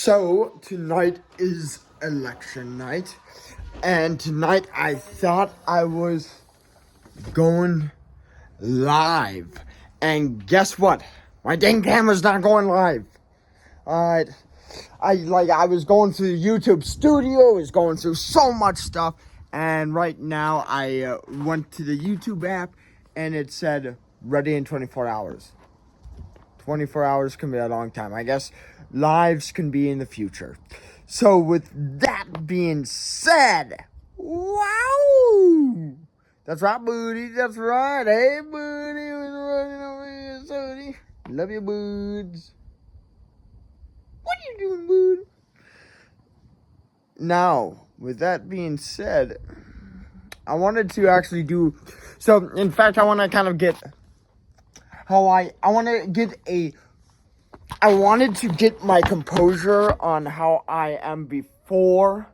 So, tonight is election night, and tonight I thought I was going live. And guess what? My dang camera's not going live. Alright. I was going through the YouTube studio, was going through so much stuff, and right now I went to the YouTube app and it said ready in 24 hours. 24 hours can be a long time. I guess lives can be in the future. So with that being said, wow! That's right, Booty. That's right. Hey, Booty. What's running over here, Sody? Love you, Boods. What are you doing, Bood? Now, with that being said, I wanted to actually do... So, in fact, I want to kind of get... I wanted to get my composure on how I am before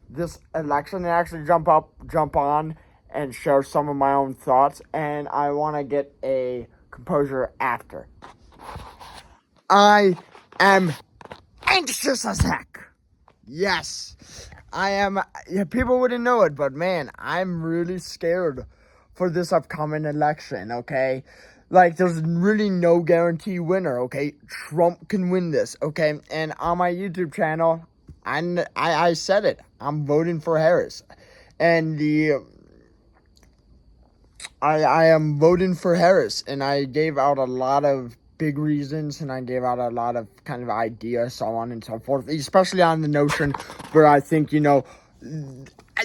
this election and actually jump on and share some of my own thoughts, and I want to get a composure after. I am anxious as heck. Yes, I am. People wouldn't know it, but man, I'm really scared for this upcoming election, okay? Like, there's really no guarantee winner, okay? Trump can win this, okay? And on my YouTube channel, I said it. I'm voting for Harris. And I am voting for Harris. And I gave out a lot of big reasons, and I gave out a lot of kind of ideas, so on and so forth. Especially on the notion where I think, the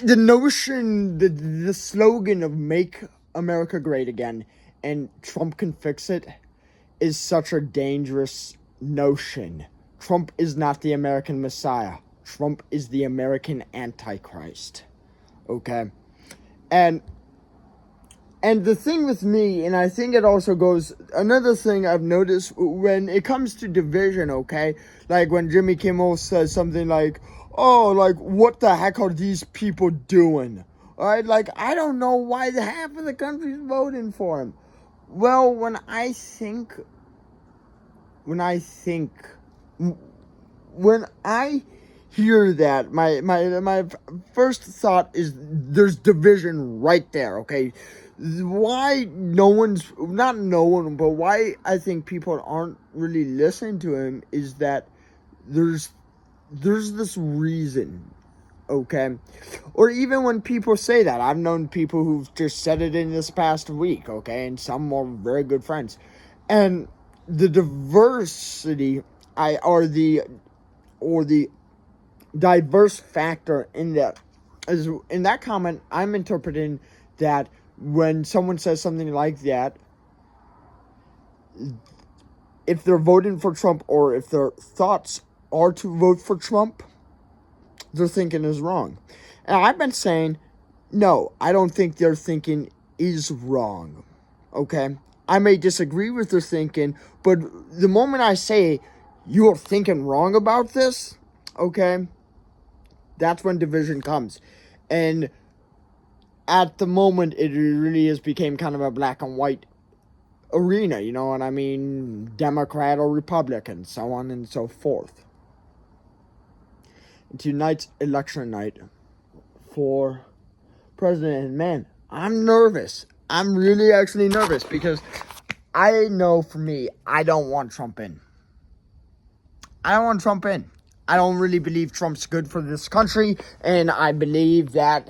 notion, the slogan of Make America Great Again, and Trump can fix it, is such a dangerous notion. Trump is not the American Messiah. Trump is the American Antichrist. Okay? And the thing with me, and I think it also goes, another thing I've noticed when it comes to division, okay? Like when Jimmy Kimmel says something like, oh, like, what the heck are these people doing? Alright, like, I don't know why half of the country's voting for him. Well, when I hear that, my first thought is there's division right there, okay? Why why I think people aren't really listening to him is that there's this reason, okay? Or even when people say that, I've known people who've just said it in this past week, okay? And some are very good friends. And the diversity, or the diverse factor in that is, in that comment, I'm interpreting that when someone says something like that, if they're voting for Trump or if their thoughts are to vote for Trump, their thinking is wrong. And I've been saying, no, I don't think their thinking is wrong, okay? I may disagree with their thinking, but the moment I say, you're thinking wrong about this, okay, that's when division comes. And at the moment, it really has become kind of a black and white arena, you know what I mean? Democrat or Republican, so on and so forth. Tonight's election night for president, and man, I'm nervous. I'm really actually nervous because I know for me, I don't want Trump in. I don't want Trump in. I don't really believe Trump's good for this country, and I believe that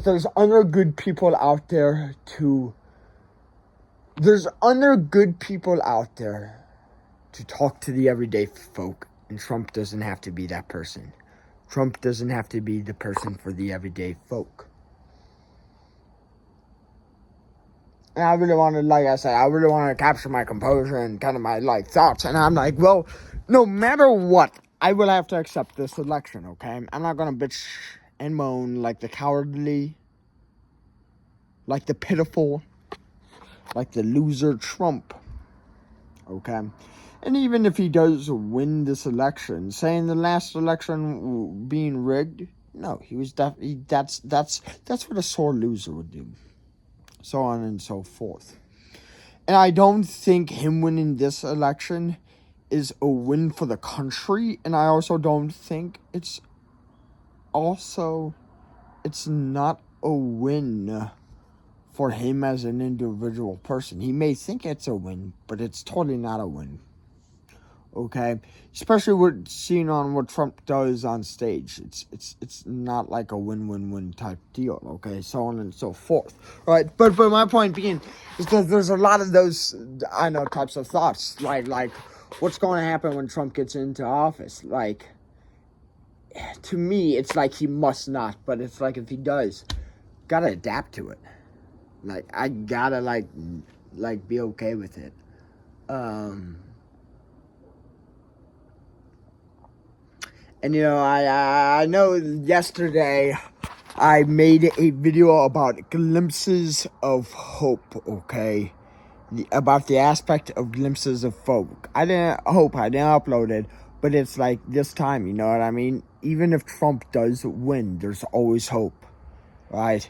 there's other good people out there to talk to the everyday folk, and Trump doesn't have to be that person. Trump doesn't have to be the person for the everyday folk. And I really want to, like I said, capture my composure and kind of my, thoughts. And I'm like, well, no matter what, I will have to accept this election, okay? I'm not going to bitch and moan like the cowardly, like the pitiful, like the loser Trump, okay? And even if he does win this election, saying the last election being rigged, no, he was definitely, that's what a sore loser would do. So on and so forth. And I don't think him winning this election is a win for the country, and I also don't think it's not a win for him as an individual person. He may think it's a win, but it's totally not a win. Okay, especially with seeing on what Trump does on stage, it's not like a win-win-win type deal. Okay, so on and so forth. Right, but my point being is that there's a lot of those types of thoughts, like what's going to happen when Trump gets into office. Like, to me, it's like he must not, but it's like if he does, gotta adapt to it. Like, I gotta like be okay with it. And I know yesterday I made a video about glimpses of hope, okay? About the aspect of glimpses of hope. I didn't upload it, but it's like this time, you know what I mean? Even if Trump does win, there's always hope, right?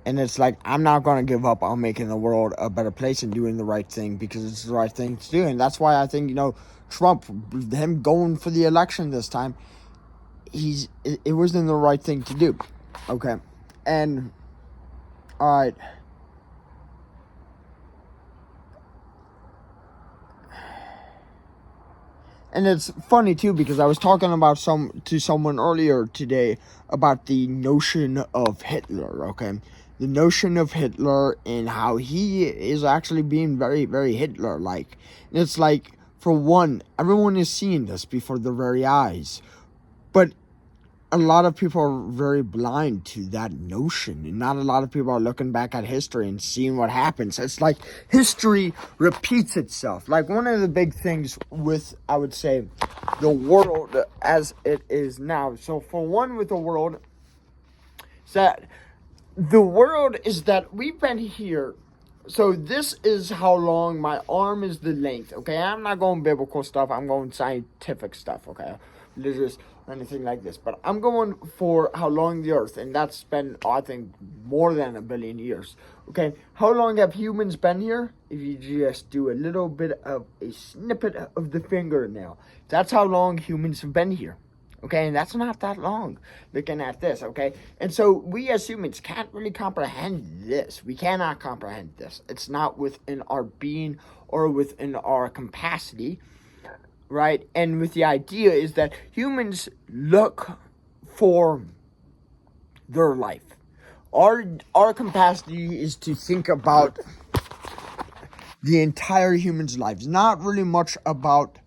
And it's like, I'm not going to give up on making the world a better place and doing the right thing because it's the right thing to do. And that's why I think, Trump, him going for the election this time, it wasn't the right thing to do. Okay. And all right. And it's funny too because I was talking about to someone earlier today about the notion of Hitler, okay? The notion of Hitler and how he is actually being very, very Hitler-like. And it's like, for one, everyone is seeing this before their very eyes. But a lot of people are very blind to that notion, and not a lot of people are looking back at history and seeing what happens. It's like history repeats itself. Like, one of the big things with, I would say, the world as it is now. So for one, with the world, is that we've been here. So this is how long my arm is the length, okay? I'm not going biblical stuff. I'm going scientific stuff, okay? Religious or anything like this. But I'm going for how long the earth, and that's been, I think, more than 1 billion years, okay? How long have humans been here? If you just do a little bit of a snippet of the fingernail, that's how long humans have been here. Okay, and that's not that long looking at this, okay? And so we as humans can't really comprehend this. We cannot comprehend this. It's not within our being or within our capacity, right? And with the idea is that humans look for their life. Our capacity is to think about the entire human's lives, not really much about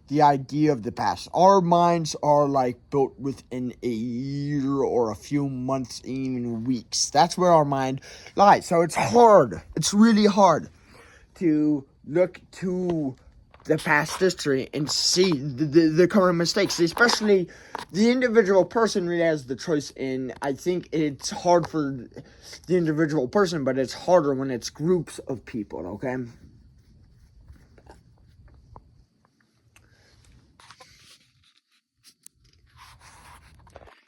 the idea of the past. Our minds are like built within a year or a few months, even weeks. That's where our mind lies. So it's hard. It's really hard to look to the past history and see the current mistakes. Especially the individual person really has the choice in. I think it's hard for the individual person, but it's harder when it's groups of people, okay?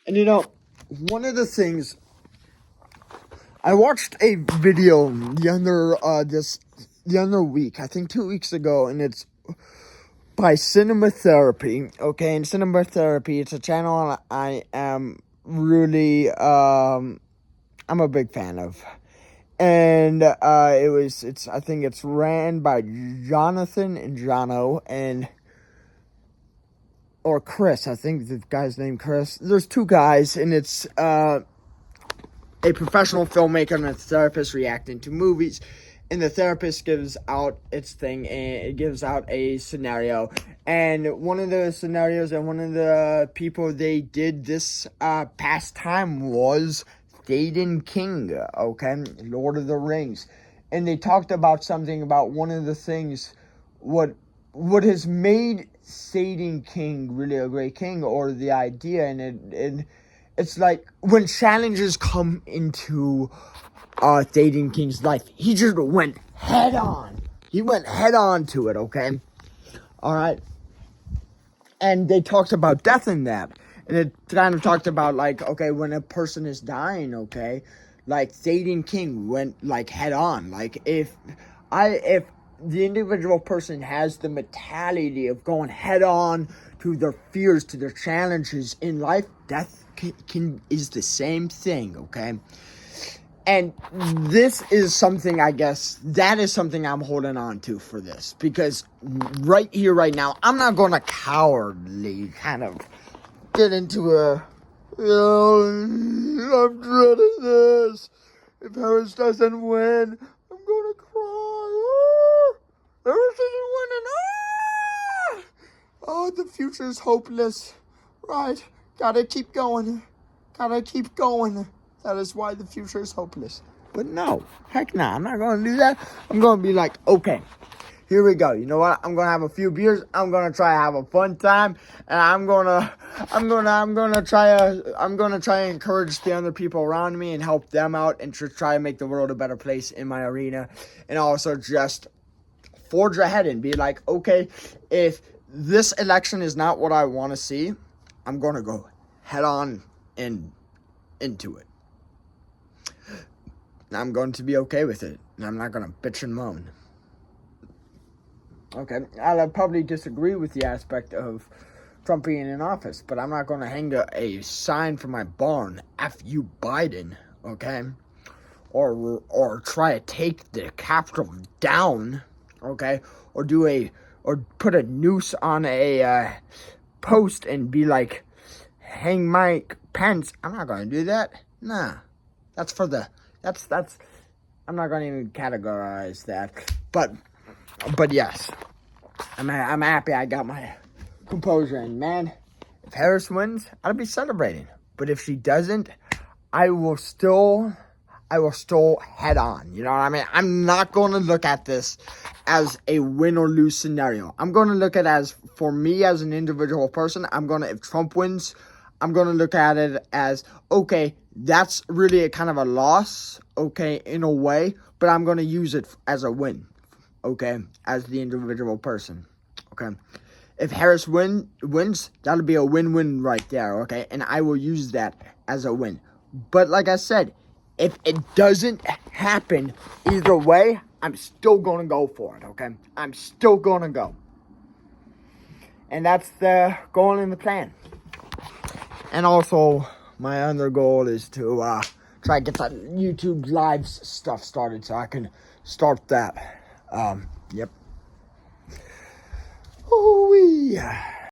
And one of the things, I watched a video the other week, I think 2 weeks ago, and it's by Cinema Therapy. Okay, and Cinema Therapy, it's a channel I am really I'm a big fan of. And I think it's ran by Jonathan and Jono or Chris. I think the guy's named Chris. There's two guys, and it's a professional filmmaker and a therapist reacting to movies. And the therapist gives out its thing, and it gives out a scenario. And one of the scenarios and one of the people they did this past time was Théoden King, okay? Lord of the Rings. And they talked about something about one of the things, what has made Théoden King really a great king, or the idea, and it's like when challenges come into Théoden King's life, he just went head on. He went head on to it, okay? All right. And they talked about death in that. And it kind of talked about, like, okay, when a person is dying, okay, like Théoden King went like head on. Like if the individual person has the mentality of going head on to their fears, to their challenges in life, death is the same thing, okay? And this is something, I guess, that is something I'm holding on to for this. Because right here, right now, I'm not going to cowardly kind of get into a, I'm dreading this. If Harris doesn't win, I'm going to cry. Oh, Harris isn't winning. Ah! Oh, the future is hopeless. Right. Gotta keep going. Gotta keep going. That is why the future is hopeless. But no, heck no, I'm not going to do that. I'm going to be like, okay, here we go. You know what? I'm going to have a few beers. I'm going to try to have a fun time. And I'm going to try to encourage the other people around me and help them out and to try to make the world a better place in my arena. And also just forge ahead and be like, okay, if this election is not what I want to see, I'm going to go head on into it. I'm going to be okay with it. And I'm not going to bitch and moan. Okay, I'll probably disagree with the aspect of Trump being in office, but I'm not going to hang a sign from my barn, F you Biden, okay? Or try to take the Capitol down, okay? Or put a noose on a post and be like, hang Mike Pence. I'm not going to do that. Nah, that's I'm not going to even categorize that. But yes, I'm happy I got my composure. And man, if Harris wins, I'll be celebrating. But if she doesn't, I will still head on. You know what I mean? I'm not going to look at this as a win or lose scenario. I'm going to look at it as, for me as an individual person, if Trump wins, I'm going to look at it as, okay, that's really a kind of a loss, okay, in a way, but I'm going to use it as a win, okay, as the individual person, okay. If Harris wins, that'll be a win-win right there, okay, and I will use that as a win. But like I said, if it doesn't happen either way, I'm still going to go for it, okay? I'm still going to go. And that's the goal and the plan. And also, my other goal is to try to get that YouTube live stuff started so I can start that. Yep. Oh, yeah.